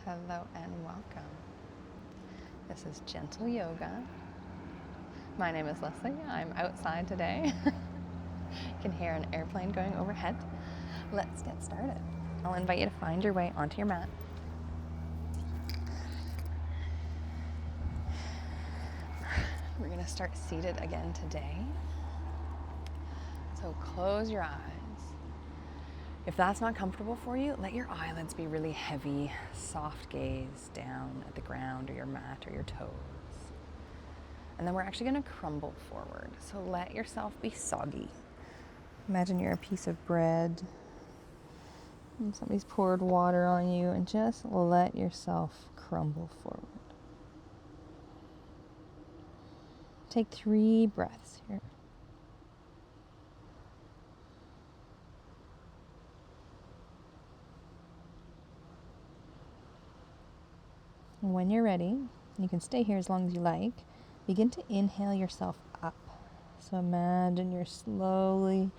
Hello and welcome. This is Gentle Yoga. My name is Leslie. I'm outside today. You can hear an airplane going overhead. Let's get started. I'll invite you to find your way onto your mat. We're going to start seated again today. So close your eyes. If that's not comfortable for you, let your eyelids be really heavy, soft gaze down at the ground or your mat or your toes. And then we're actually going to crumble forward. So let yourself be soggy. Imagine you're a piece of bread and somebody's poured water on you, and just let yourself crumble forward. Take 3 breaths here. And when you're ready, you can stay here as long as you like, begin to inhale yourself up. So imagine you're slowly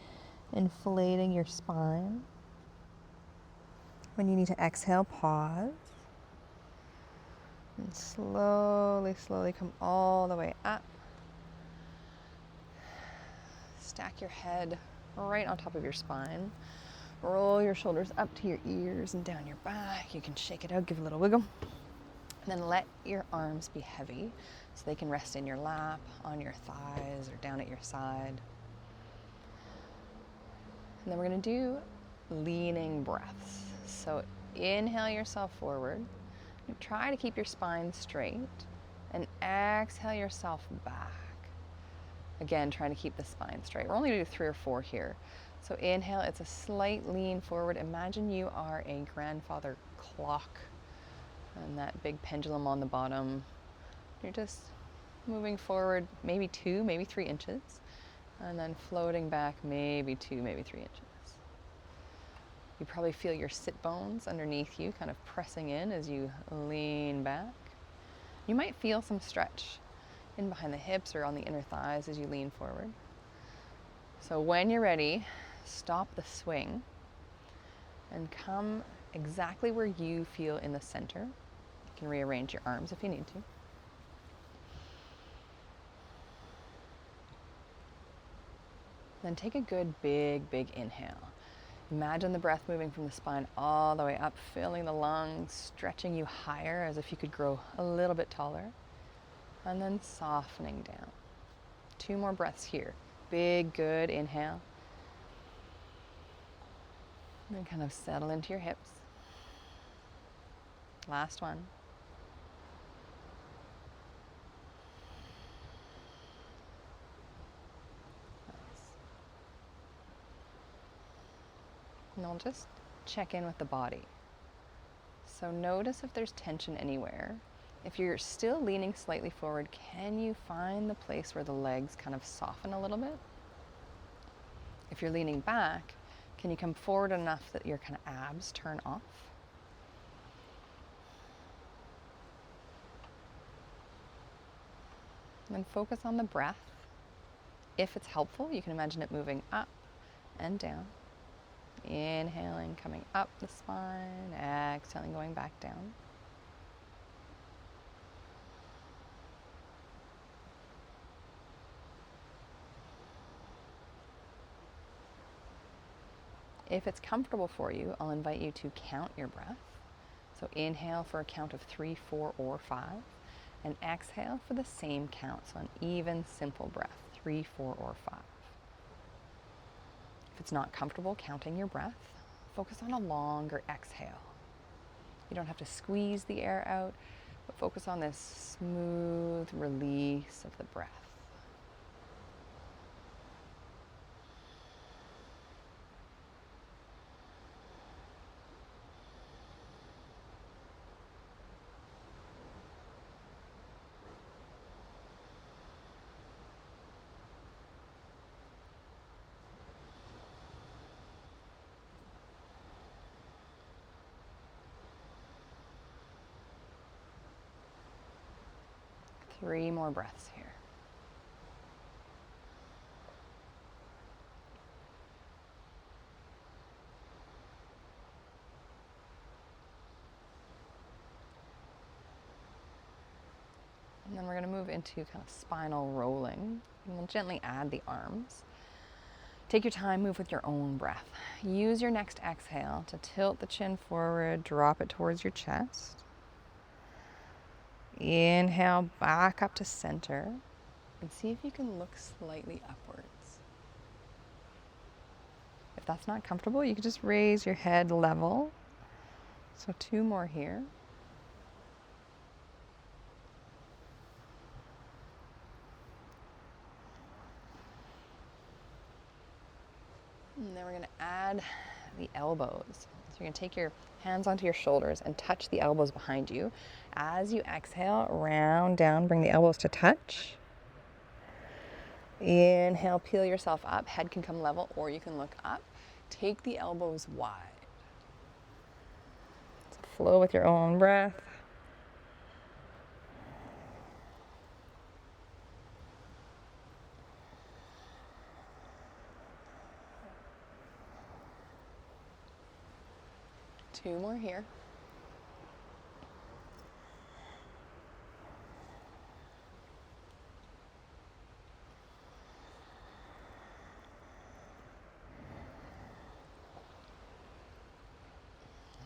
inflating your spine. When you need to exhale, pause. And slowly come all the way up. Stack your head right on top of your spine. Roll your shoulders up to your ears and down your back. You can shake it out, give a little wiggle. And then let your arms be heavy so they can rest in your lap, on your thighs, or down at your side. And then we're going to do leaning breaths. So inhale yourself forward. Try to keep your spine straight. And exhale yourself back. Again, trying to keep the spine straight. We're only going to do 3 or 4 here. So inhale, it's a slight lean forward. Imagine you are a grandfather clock and that big pendulum on the bottom. You're just moving forward maybe 2, maybe 3 inches, and then floating back maybe 2, maybe 3 inches. You probably feel your sit bones underneath you kind of pressing in as you lean back. You might feel some stretch in behind the hips or on the inner thighs as you lean forward. So when you're ready, stop the swing and come exactly where you feel in the center. You can rearrange your arms if you need to. Then take a good big inhale. Imagine the breath moving from the spine all the way up, filling the lungs, stretching you higher as if you could grow a little bit taller. And then softening down. 2 more breaths here. Big, good inhale. And then kind of settle into your hips. Last one. Nice. And we'll just check in with the body. So notice if there's tension anywhere. If you're still leaning slightly forward, can you find the place where the legs kind of soften a little bit? If you're leaning back, can you come forward enough that your kind of abs turn off? And then focus on the breath. If it's helpful, you can imagine it moving up and down. Inhaling, coming up the spine, exhaling, going back down. If it's comfortable for you, I'll invite you to count your breath. So inhale for a count of 3, 4, or 5, and exhale for the same count. So an even, simple breath, 3, 4, or 5. If it's not comfortable counting your breath, focus on a longer exhale. You don't have to squeeze the air out, but focus on this smooth release of the breath. Three more breaths here. going to move into kind of spinal rolling, and we'll gently add the arms. Take your time, move with your own breath. Use your next exhale to tilt the chin forward, drop it towards your chest. Inhale back up to center, and see if you can look slightly upwards. If that's not comfortable, you can just raise your head level. So 2 more here. And then we're going to add the elbows. So you're going to take your hands onto your shoulders and touch the elbows behind you. As you exhale, round down, bring the elbows to touch. Inhale, peel yourself up. Head can come level or you can look up. Take the elbows wide. So flow with your own breath. Two more here.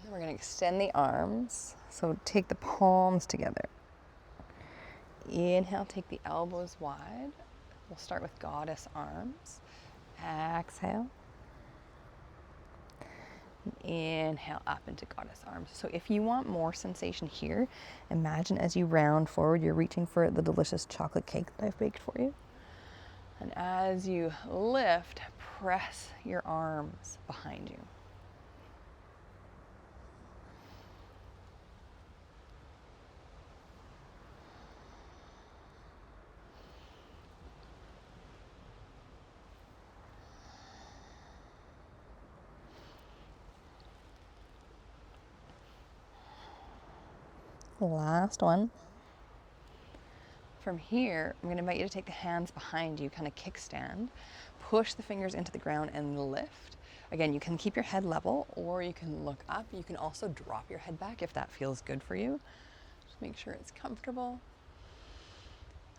And we're going to extend the arms. So take the palms together. Inhale, take the elbows wide. We'll start with goddess arms. Exhale. Inhale up into goddess arms. So if you want more sensation here, imagine as you round forward, you're reaching for the delicious chocolate cake that I've baked for you. And as you lift, press your arms behind you. Last one. From here, I'm going to invite you to take the hands behind you, kind of kickstand. Push the fingers into the ground and lift. Again, you can keep your head level or you can look up. You can also drop your head back if that feels good for you. Just make sure it's comfortable.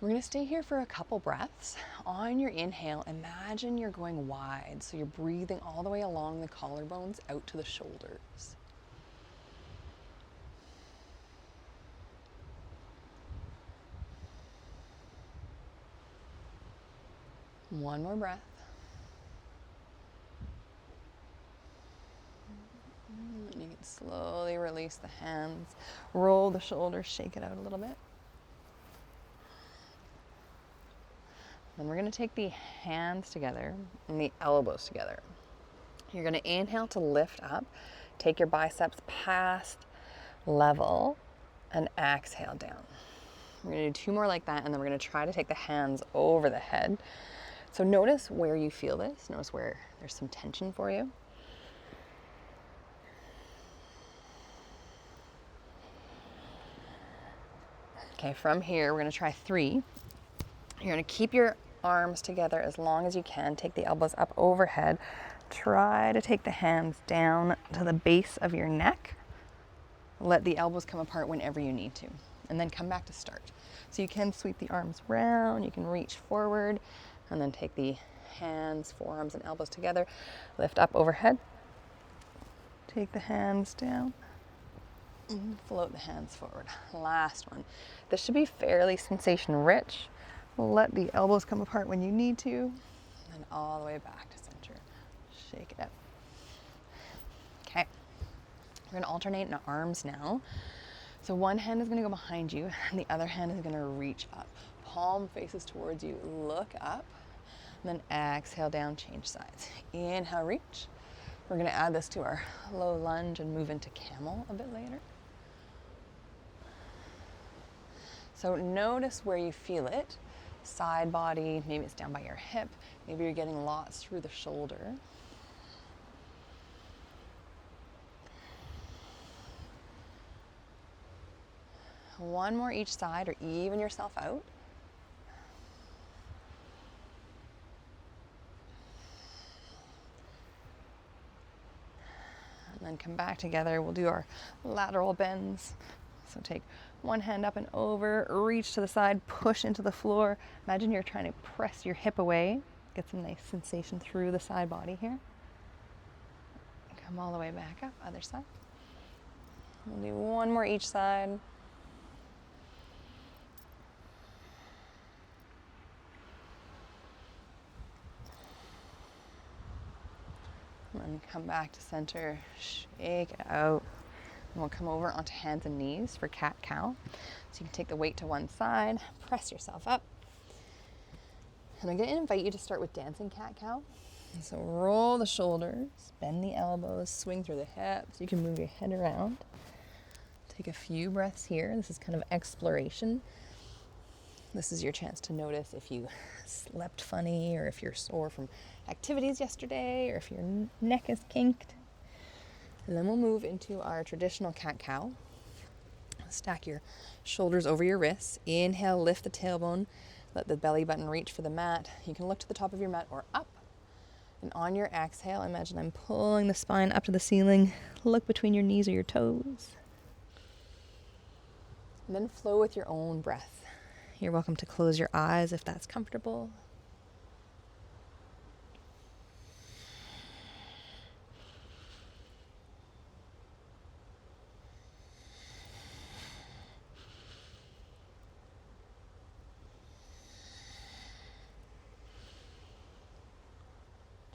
We're going to stay here for a couple breaths. On your inhale, imagine you're going wide. So you're breathing all the way along the collarbones out to the shoulders. One more breath. And you can slowly release the hands, roll the shoulders, shake it out a little bit. Then we're going to take the hands together and the elbows together. You're going to inhale to lift up, take your biceps past level, and exhale down. We're going to do 2 more like that, and then we're going to try to take the hands over the head. So notice where you feel this. Notice where there's some tension for you. Okay, from here, we're going to try 3. You're going to keep your arms together as long as you can. Take the elbows up overhead. Try to take the hands down to the base of your neck. Let the elbows come apart whenever you need to. And then come back to start. So you can sweep the arms round. You can reach forward. And then take the hands, forearms, and elbows together. Lift up overhead. Take the hands down. And float the hands forward. Last one. This should be fairly sensation rich. Let the elbows come apart when you need to. And then all the way back to center. Shake it out. Okay. We're going to alternate in arms now. So one hand is going to go behind you, and the other hand is going to reach up. Palm faces towards you. Look up. And then exhale down, change sides. Inhale, reach. We're going to add this to our low lunge and move into camel a bit later. So notice where you feel it. Side body, maybe it's down by your hip. Maybe you're getting lots through the shoulder. One more each side, or even yourself out. And then come back together. We'll do our lateral bends. So take One hand up and over, reach to the side, push into the floor. Imagine you're trying to press your hip away. Get some nice sensation through the side body here. Come all the way back up, other side. We'll do one more each side. And then come back to center, shake it out. And we'll come over onto hands and knees for cat-cow. So you can take the weight to one side, press yourself up. And I'm going to invite you to start with dancing cat-cow. So roll the shoulders, bend the elbows, swing through the hips. You can move your head around. Take a few breaths here. This is kind of exploration. This is your chance to notice if you slept funny or if you're sore from activities yesterday or if your neck is kinked. And then we'll move into our traditional cat-cow. Stack your shoulders over your wrists. Inhale, lift the tailbone. Let the belly button reach for the mat. You can look to the top of your mat or up. And on your exhale, imagine I'm pulling the spine up to the ceiling. Look between your knees or your toes. And then flow with your own breath. You're welcome to close your eyes if that's comfortable.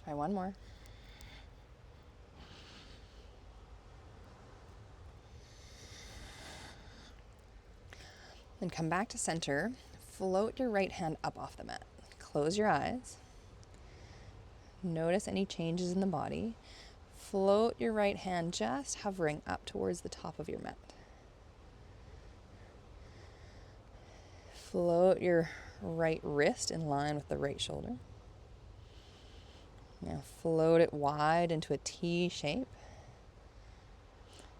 Try one more. Then come back to center. Float your right hand up off the mat. Close your eyes. Notice any changes in the body. Float your right hand just hovering up towards the top of your mat. Float your right wrist in line with the right shoulder. Now float it wide into a T shape.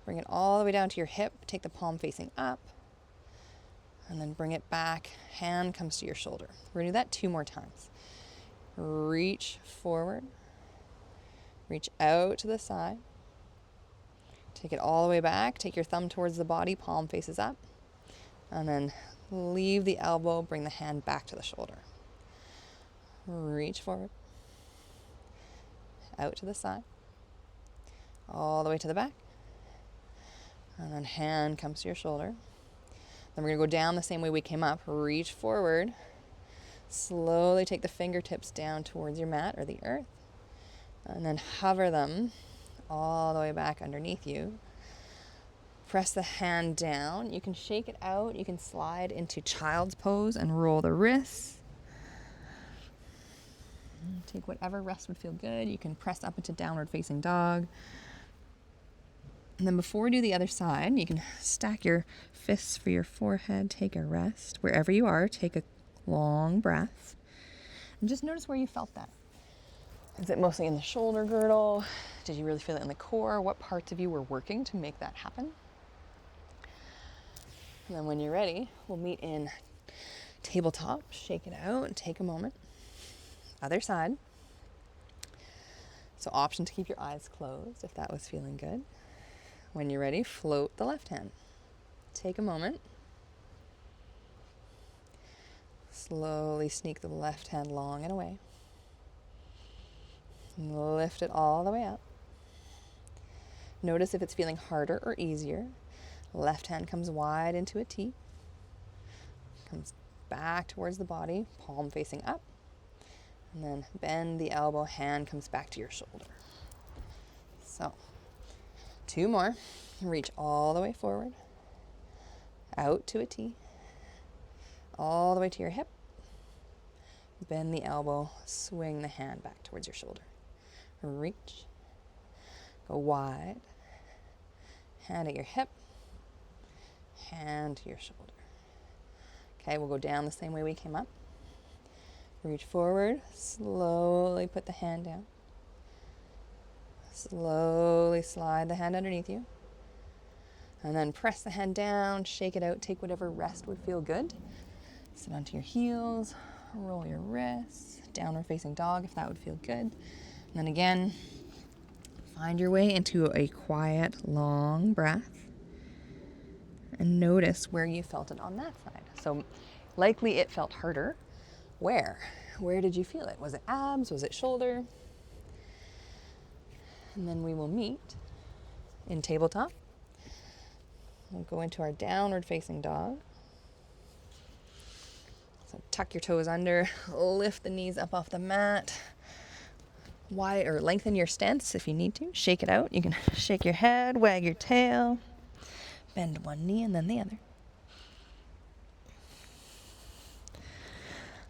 Bring it all the way down to your hip. Take the palm facing up. And then bring it back. Hand comes to your shoulder. We're going to do that 2 more times. Reach forward. Reach out to the side. Take it all the way back. Take your thumb towards the body. Palm faces up. And then leave the elbow. Bring the hand back to the shoulder. Reach forward. Out to the side, all the way to the back, and then hand comes to your shoulder. Then we're going to go down the same way we came up. Reach forward, slowly take the fingertips down towards your mat or the earth, and then hover them all the way back underneath you. Press the hand down. You can shake it out. You can slide into child's pose and roll the wrists. Take whatever rest would feel good. You can press up into downward facing dog. And then before we do the other side, you can stack your fists for your forehead. Take a rest. Wherever you are, take a long breath. And just notice where you felt that. Is it mostly in the shoulder girdle? Did you really feel it in the core? What parts of you were working to make that happen? And then when you're ready, we'll meet in tabletop. Shake it out and take a moment. Other side. So option to keep your eyes closed if that was feeling good. When you're ready, float the left hand. Take a moment. Slowly sneak the left hand long and away. And lift it all the way up. Notice if it's feeling harder or easier. Left hand comes wide into a T. Comes back towards the body, palm facing up. And then bend the elbow, hand comes back to your shoulder. So, 2 more. Reach all the way forward. Out to a T. All the way to your hip. Bend the elbow, swing the hand back towards your shoulder. Reach. Go wide. Hand at your hip. Hand to your shoulder. Okay, we'll go down the same way we came up. Reach forward, slowly put the hand down. Slowly slide the hand underneath you. And then press the hand down, shake it out, take whatever rest would feel good. Sit onto your heels, roll your wrists, downward facing dog if that would feel good. And then again, find your way into a quiet, long breath. and notice where you felt it on that side. So likely it felt harder. Where? Where did you feel it? Was it abs? Was it shoulder? And then we will meet in tabletop. We'll go into our downward facing dog. So tuck your toes under, lift the knees up off the mat. Wide or lengthen your stance if you need to. Shake it out. You can shake your head, wag your tail, bend one knee and then the other.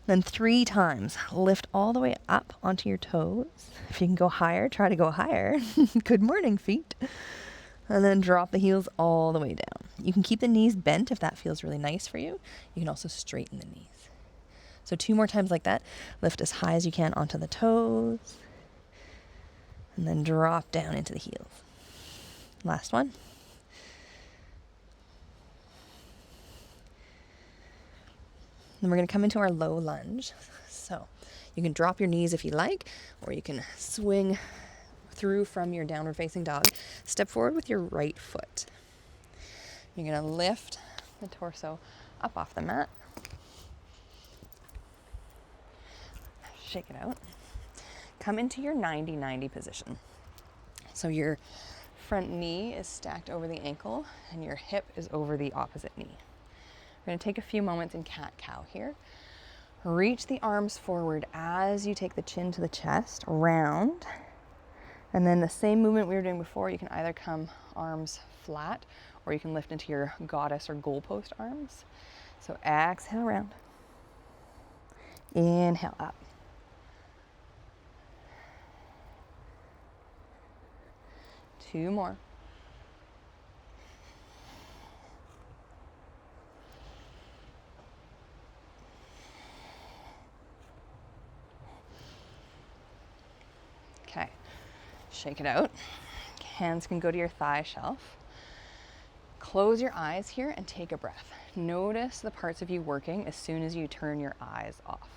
Then 3 times, lift all the way up onto your toes. If you can go higher, try to go higher. Good morning, feet. And then drop the heels all the way down. You can keep the knees bent if that feels really nice for you. You can also straighten the knees. So 2 more times like that. Lift as high as you can onto the toes. And then drop down into the heels. Last one. Then we're going to come into our low lunge. So you can drop your knees if you like, or you can swing through from your downward facing dog. Step forward with your right foot. You're going to lift the torso up off the mat. Shake it out. Come into your 90-90 position. So your front knee is stacked over the ankle and your hip is over the opposite knee. We're going to take a few moments in cat-cow here. Reach the arms forward as you take the chin to the chest, round. And then the same movement we were doing before, you can either come arms flat or you can lift into your goddess or goalpost arms. So exhale round. Inhale up. Two more. Okay, shake it out. Hands can go to your thigh shelf. Close your eyes here and take a breath. Notice the parts of you working as soon as you turn your eyes off.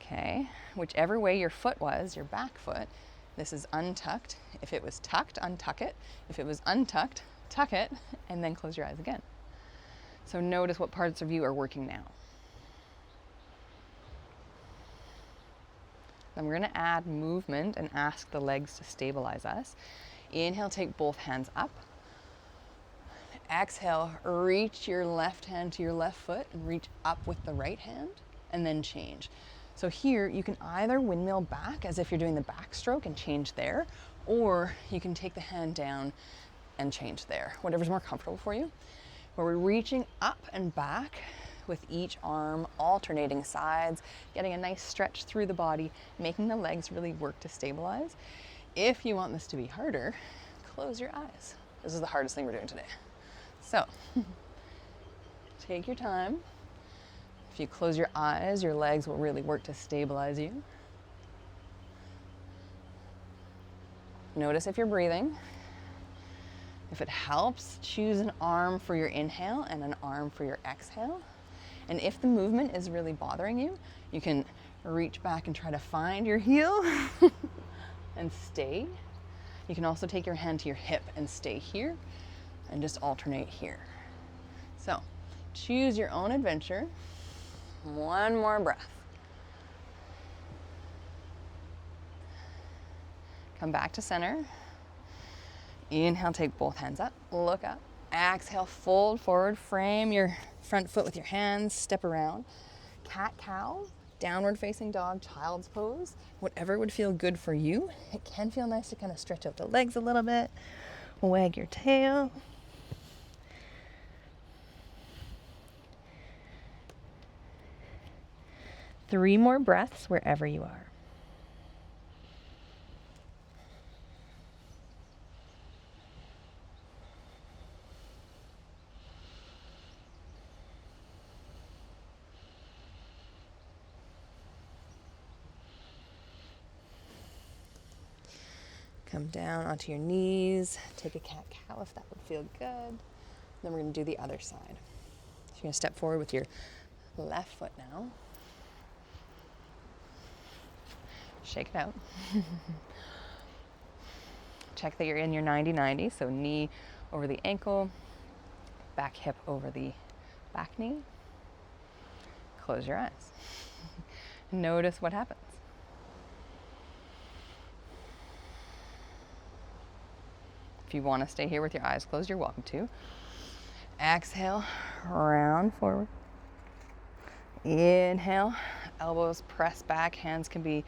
Okay, whichever way your foot was, your back foot, this is untucked. If it was tucked, untuck it. If it was untucked, tuck it, and then close your eyes again. So notice what parts of you are working now. Then we're going to add movement and ask the legs to stabilize us. Inhale, take both hands up. Exhale, reach your left hand to your left foot and reach up with the right hand and then change. So here you can either windmill back as if you're doing the backstroke and change there, or you can take the hand down and change there, whatever's more comfortable for you. Where we're reaching up and back with each arm, alternating sides, getting a nice stretch through the body, making the legs really work to stabilize. If you want this to be harder, close your eyes. This is the hardest thing we're doing today. So, take your time. If you close your eyes, your legs will really work to stabilize you. Notice if you're breathing. If it helps, choose an arm for your inhale and an arm for your exhale. And if the movement is really bothering you, you can reach back and try to find your heel and stay. You can also take your hand to your hip and stay here and just alternate here. So choose your own adventure. One more breath. Come back to center. Inhale, take both hands up, look up. Exhale, fold forward, frame your front foot with your hands, step around. Cat-cow, downward facing dog, child's pose, whatever would feel good for you. It can feel nice to kind of stretch out the legs a little bit. Wag your tail. Three more breaths wherever you are. Come down onto your knees, take a cat-cow if that would feel good. Then we're going to do the other side. So you're going to step forward with your left foot now. Shake it out. check that you're in your 90-90, so knee over the ankle, back hip over the back knee. Close your eyes. Notice what happens. If you want to stay here with your eyes closed, you're welcome to. Exhale, round forward. Inhale, elbows press back, hands can be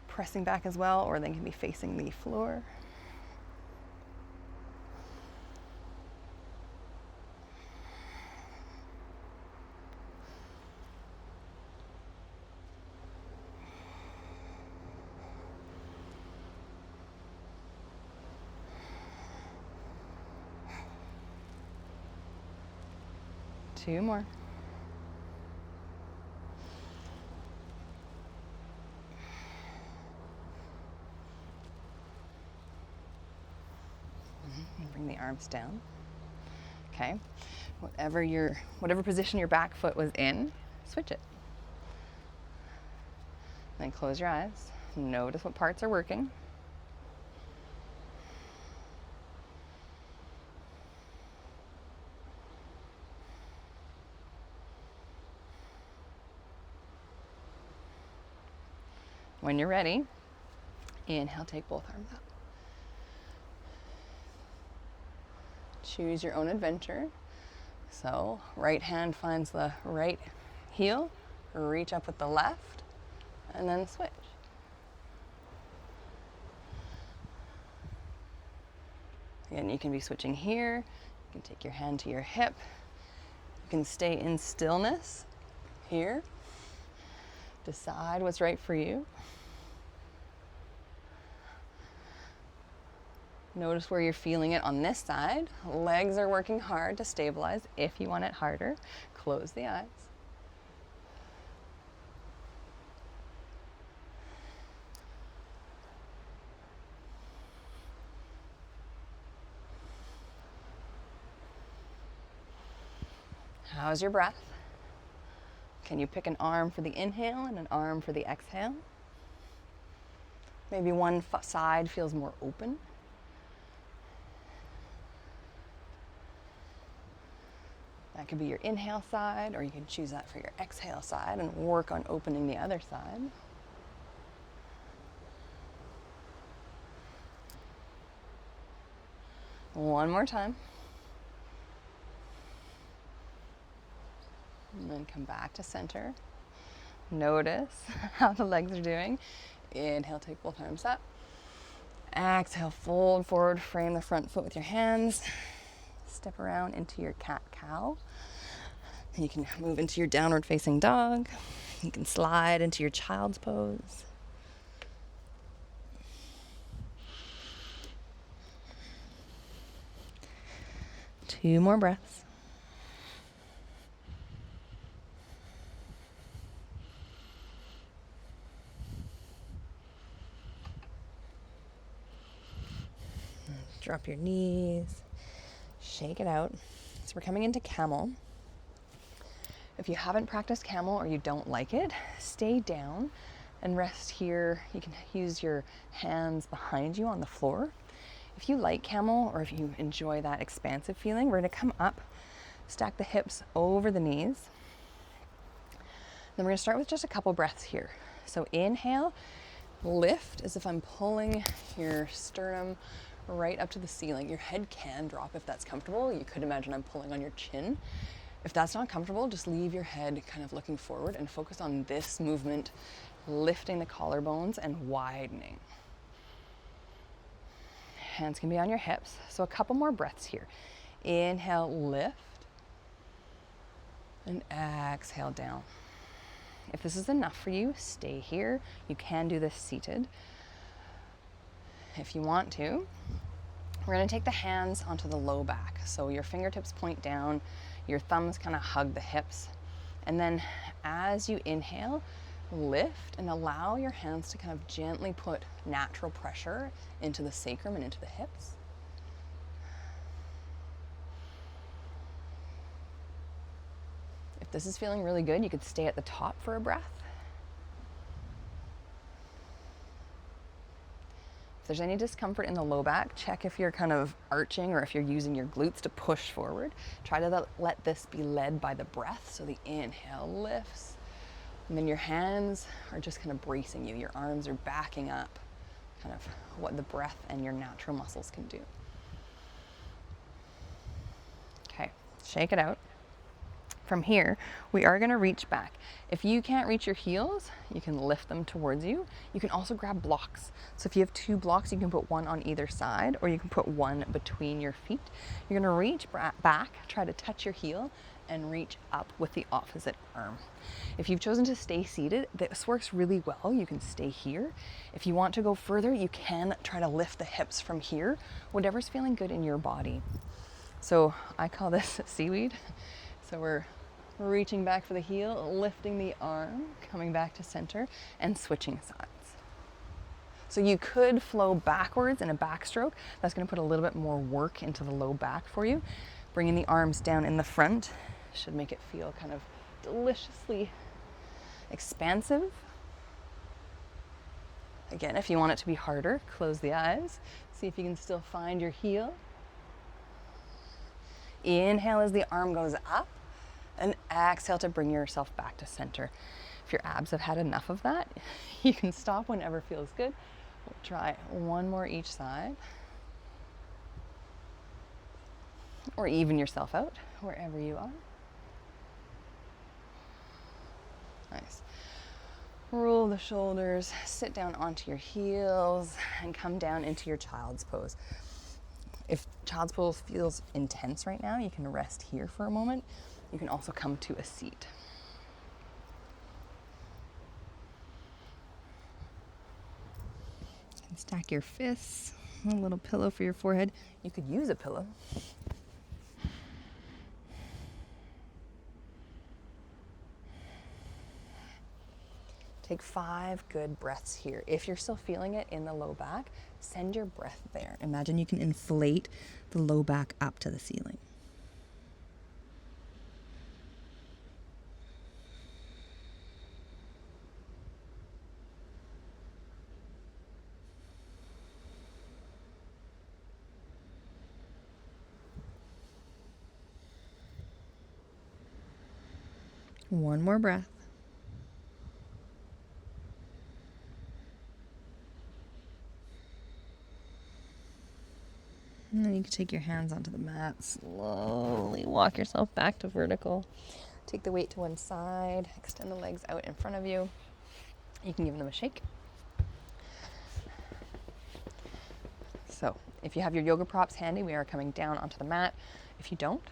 pressing back as well, or they can be facing the floor. Two more. Bring the arms down. Okay. Whatever position your back foot was in, switch it. Then close your eyes. Notice what parts are working. When you're ready, inhale, take both arms up. Choose your own adventure. So right hand finds the right heel, reach up with the left, and then switch. Again, you can be switching here. You can take your hand to your hip. You can stay in stillness here. Decide what's right for you. Notice where you're feeling it on this side. Legs are working hard to stabilize. If you want it harder, close the eyes. How's your breath? Can you pick an arm for the inhale and an arm for the exhale? Maybe one side feels more open. That could be your inhale side, or you could choose that for your exhale side and work on opening the other side. One more time. And then come back to center. Notice how the legs are doing. Inhale, take both arms up. Exhale, fold forward, frame the front foot with your hands. Step around into your cat-cow. You can move into your downward facing dog. You can slide into your child's pose. Two more breaths. Drop your knees. Shake it out. So we're coming into camel. If you haven't practiced camel or you don't like it, stay down and rest here. You can use your hands behind you on the floor. If you like camel or if you enjoy that expansive feeling, we're going to come up, stack the hips over the knees. Then we're going to start with just a couple breaths here. So inhale, lift as if I'm pulling your sternum right up to the ceiling. Your head can drop if that's comfortable. You could imagine I'm pulling on your chin. If that's not comfortable, just leave your head kind of looking forward and focus on this movement, lifting the collarbones and widening. Hands can be on your hips. So a couple more breaths here. Inhale, lift, and exhale down. If this is enough for you, stay here. You can do this seated. If you want to, we're going to take the hands onto the low back. So your fingertips point down, your thumbs kind of hug the hips. And then as you inhale, lift and allow your hands to kind of gently put natural pressure into the sacrum and into the hips. If this is feeling really good, you could stay at the top for a breath. If there's any discomfort in the low back, check if you're kind of arching or if you're using your glutes to push forward. Try to let this be led by the breath. So the inhale lifts, and then your hands are just kind of bracing you. Your arms are backing up, kind of what the breath and your natural muscles can do. Okay, shake it out. From here, we are going to reach back. If you can't reach your heels, you can lift them towards you. You can also grab blocks. So if you have 2 blocks, you can put one on either side, or you can put one between your feet. You're going to reach back, try to touch your heel, and reach up with the opposite arm. If you've chosen to stay seated, this works really well. You can stay here. If you want to go further, you can try to lift the hips from here, whatever's feeling good in your body. So I call this seaweed. So we're reaching back for the heel, lifting the arm, coming back to center, and switching sides. So you could flow backwards in a backstroke. That's going to put a little bit more work into the low back for you. Bringing the arms down in the front should make it feel kind of deliciously expansive. Again, if you want it to be harder, close the eyes. See if you can still find your heel. Inhale as the arm goes up, and exhale to bring yourself back to center. If your abs have had enough of that, you can stop whenever feels good. We'll try one more each side. Or even yourself out, wherever you are. Nice. Roll the shoulders, sit down onto your heels, and come down into your child's pose. If child's pose feels intense right now, you can rest here for a moment. You can also come to a seat. And stack your fists, a little pillow for your forehead. You could use a pillow. Take 5 good breaths here. If you're still feeling it in the low back, send your breath there. Imagine you can inflate the low back up to the ceiling. One more breath. And then you can take your hands onto the mat, slowly walk yourself back to vertical. Take the weight to one side, extend the legs out in front of you. You can give them a shake. So if you have your yoga props handy, we are coming down onto the mat. If you don't,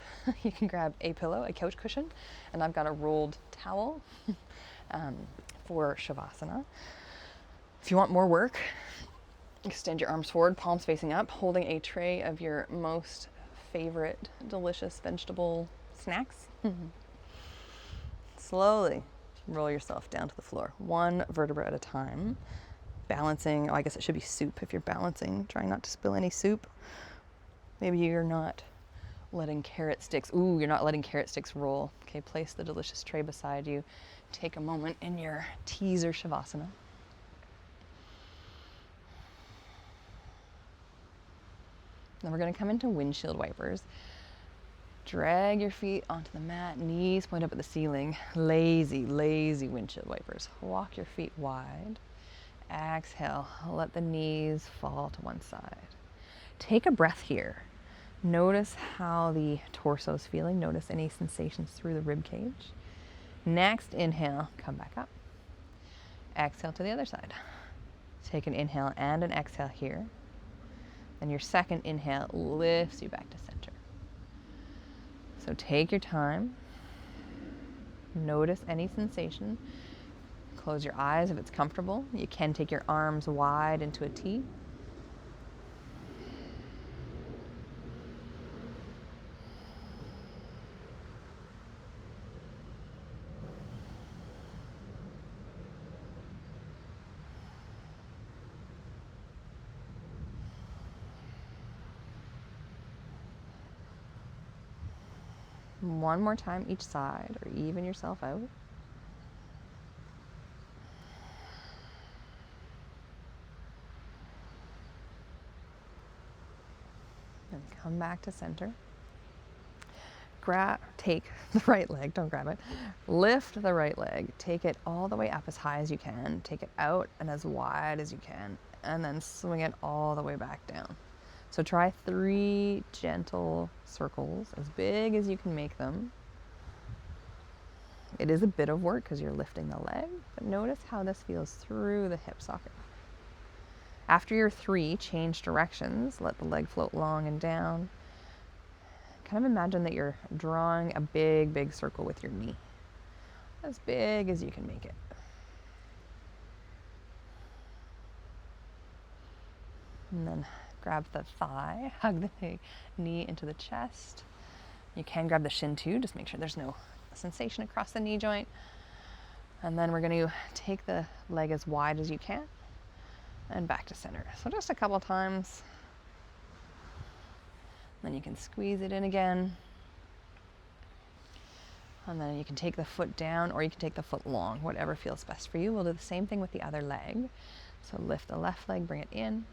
you can grab a pillow, a couch cushion, and I've got a rolled towel for Shavasana. If you want more work, extend your arms forward, palms facing up, holding a tray of your most favorite delicious vegetable snacks. Slowly roll yourself down to the floor, one vertebra at a time. Balancing, I guess it should be soup if you're balancing, trying not to spill any soup. Maybe you're not letting carrot sticks, you're not letting carrot sticks roll. Okay, place the delicious tray beside you. Take a moment in your teaser Shavasana. Then we're going to come into windshield wipers. Drag your feet onto the mat, knees point up at the ceiling. Lazy, lazy windshield wipers. Walk your feet wide. Exhale, let the knees fall to one side. Take a breath here. Notice how the torso is feeling. Notice any sensations through the rib cage. Next inhale, come back up. Exhale to the other side. Take an inhale and an exhale here. And your second inhale lifts you back to center. So take your time. Notice any sensation. Close your eyes if it's comfortable. You can take your arms wide into a T. One more time each side, or even yourself out. And come back to center. Take the right leg, don't grab it. Lift the right leg. Take it all the way up as high as you can. Take it out and as wide as you can. And then swing it all the way back down. So try 3 gentle circles, as big as you can make them. It is a bit of work because you're lifting the leg, but notice how this feels through the hip socket. After your 3, change directions. Let the leg float long and down. Kind of imagine that you're drawing a big, big circle with your knee. As big as you can make it. And then grab the thigh, hug the knee into the chest. You can grab the shin too, just make sure there's no sensation across the knee joint. And then we're going to take the leg as wide as you can and back to center. So just a couple times. Then you can squeeze it in again. And then you can take the foot down or you can take the foot long, whatever feels best for you. We'll do the same thing with the other leg. So lift the left leg, bring it in.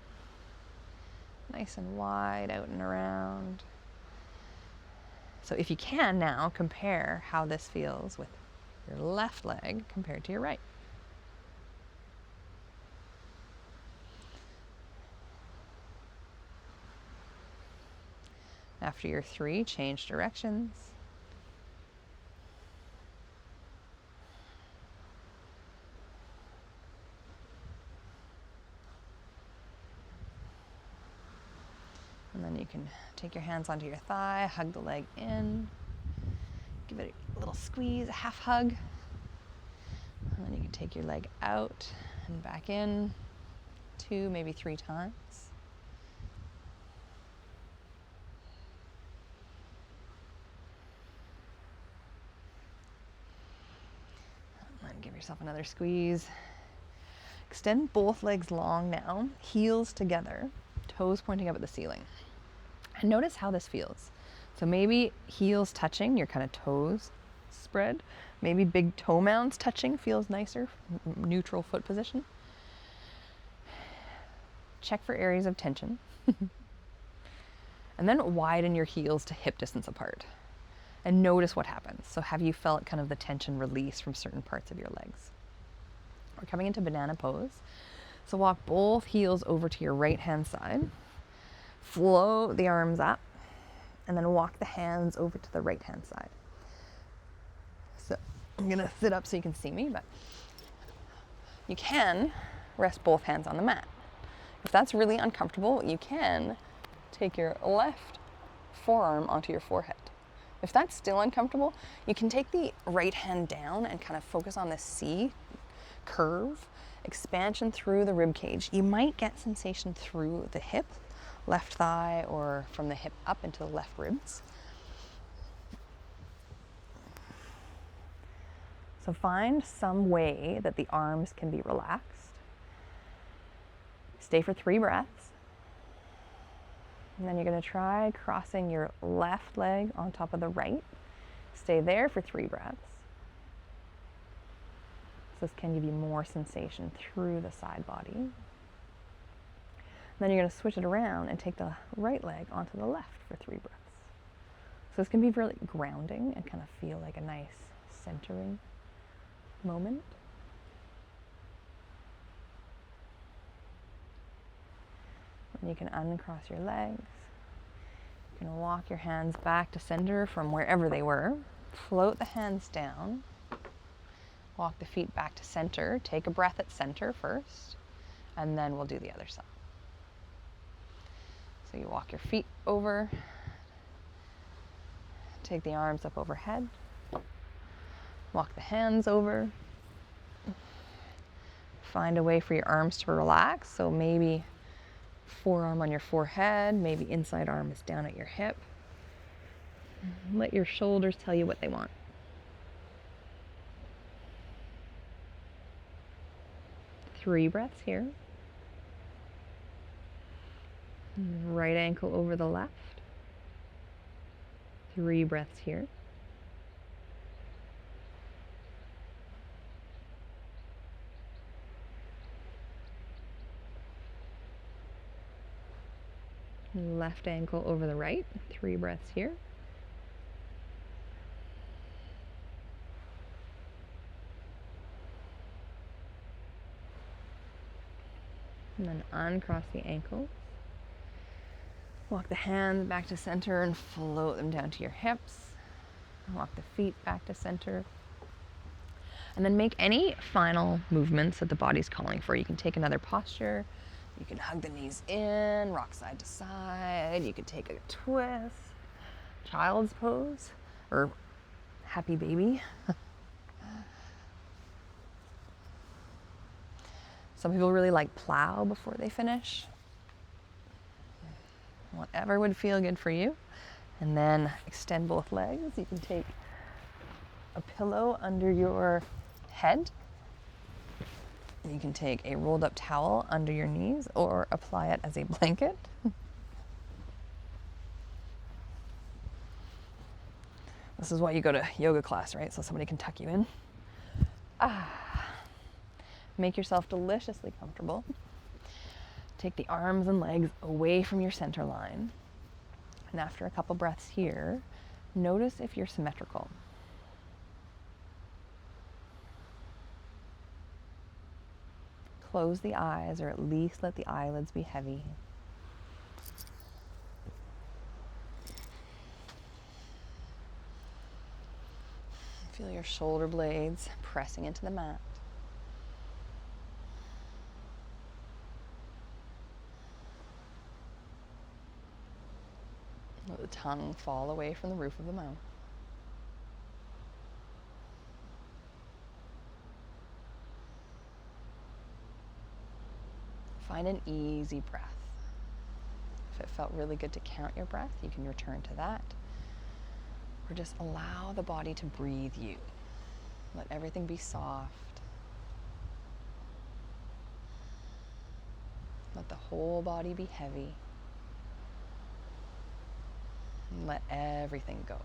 Nice and wide, out and around. So if you can now, compare how this feels with your left leg compared to your right. After your 3, change directions. And then you can take your hands onto your thigh, hug the leg in, give it a little squeeze, a half hug. And then you can take your leg out and back in 2, maybe 3 times. And then give yourself another squeeze. Extend both legs long now, heels together, toes pointing up at the ceiling. And notice how this feels. So maybe heels touching, your kind of toes spread. Maybe big toe mounds touching feels nicer, neutral foot position. Check for areas of tension. And then widen your heels to hip distance apart. And notice what happens. So have you felt kind of the tension release from certain parts of your legs? We're coming into banana pose. So walk both heels over to your right hand side. Float the arms up. And then walk the hands over to the right hand side. So I'm going to sit up so you can see me, but you can rest both hands on the mat. If that's really uncomfortable, you can take your left forearm onto your forehead. If that's still uncomfortable, you can take the right hand down and kind of focus on the C curve, expansion through the rib cage. You might get sensation through the hip, left thigh, or from the hip up into the left ribs. So find some way that the arms can be relaxed. Stay for 3 breaths. And then you're going to try crossing your left leg on top of the right. Stay there for 3 breaths. So this can give you more sensation through the side body. And then you're going to switch it around and take the right leg onto the left for 3 breaths. So this can be really grounding and kind of feel like a nice centering moment. And you can uncross your legs. You can walk your hands back to center from wherever they were. Float the hands down. Walk the feet back to center. Take a breath at center first, and then we'll do the other side. So you walk your feet over. Take the arms up overhead. Walk the hands over. Find a way for your arms to relax. So maybe forearm on your forehead, maybe inside arm is down at your hip. Let your shoulders tell you what they want. Three breaths here. Right ankle over the left. 3 breaths here. Left ankle over the right. 3 breaths here. And then uncross the ankles. Walk the hands back to center and float them down to your hips. Walk the feet back to center. And then make any final movements that the body's calling for. You can take another posture. You can hug the knees in, rock side to side. You can take a twist, child's pose, or happy baby. Some people really like plow before they finish. Whatever would feel good for you. And then extend both legs. You can take a pillow under your head. You can take a rolled up towel under your knees or apply it as a blanket. This is why you go to yoga class, right? So somebody can tuck you in. Make yourself deliciously comfortable. Take the arms and legs away from your center line. And after a couple breaths here, notice if you're symmetrical. Close the eyes, or at least let the eyelids be heavy. Feel your shoulder blades pressing into the mat. Let the tongue fall away from the roof of the mouth. Find an easy breath. If it felt really good to count your breath, you can return to that. Or just allow the body to breathe you. Let everything be soft. Let the whole body be heavy. And let everything go.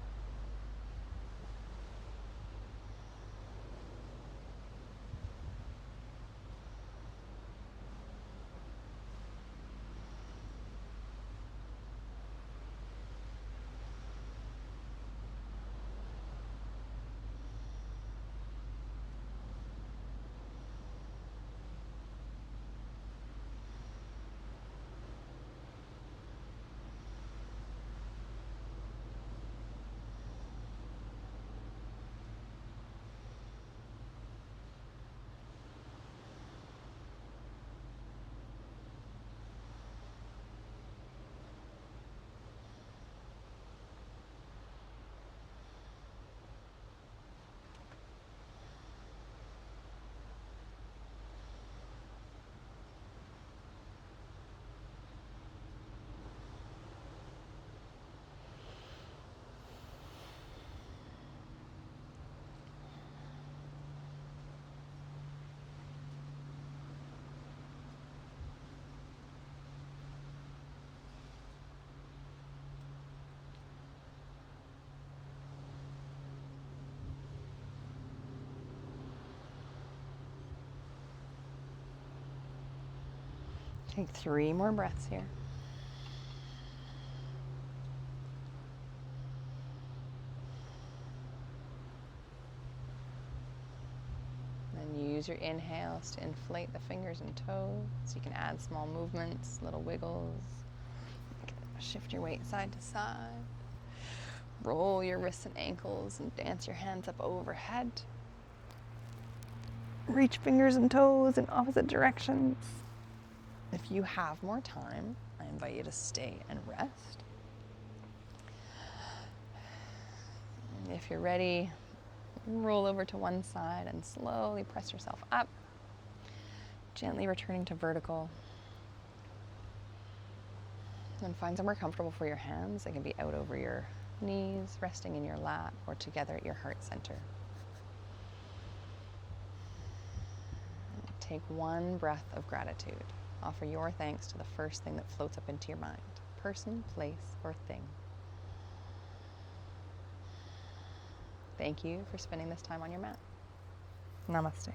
Take 3 more breaths here. Then use your inhales to inflate the fingers and toes. You can add small movements, little wiggles. Shift your weight side to side. Roll your wrists and ankles and dance your hands up overhead. Reach fingers and toes in opposite directions. If you have more time, I invite you to stay and rest. If you're ready, roll over to one side and slowly press yourself up, gently returning to vertical. And find somewhere comfortable for your hands. They can be out over your knees, resting in your lap, or together at your heart center. Take one breath of gratitude. Offer your thanks to the first thing that floats up into your mind. Person, place, or thing. Thank you for spending this time on your mat. Namaste.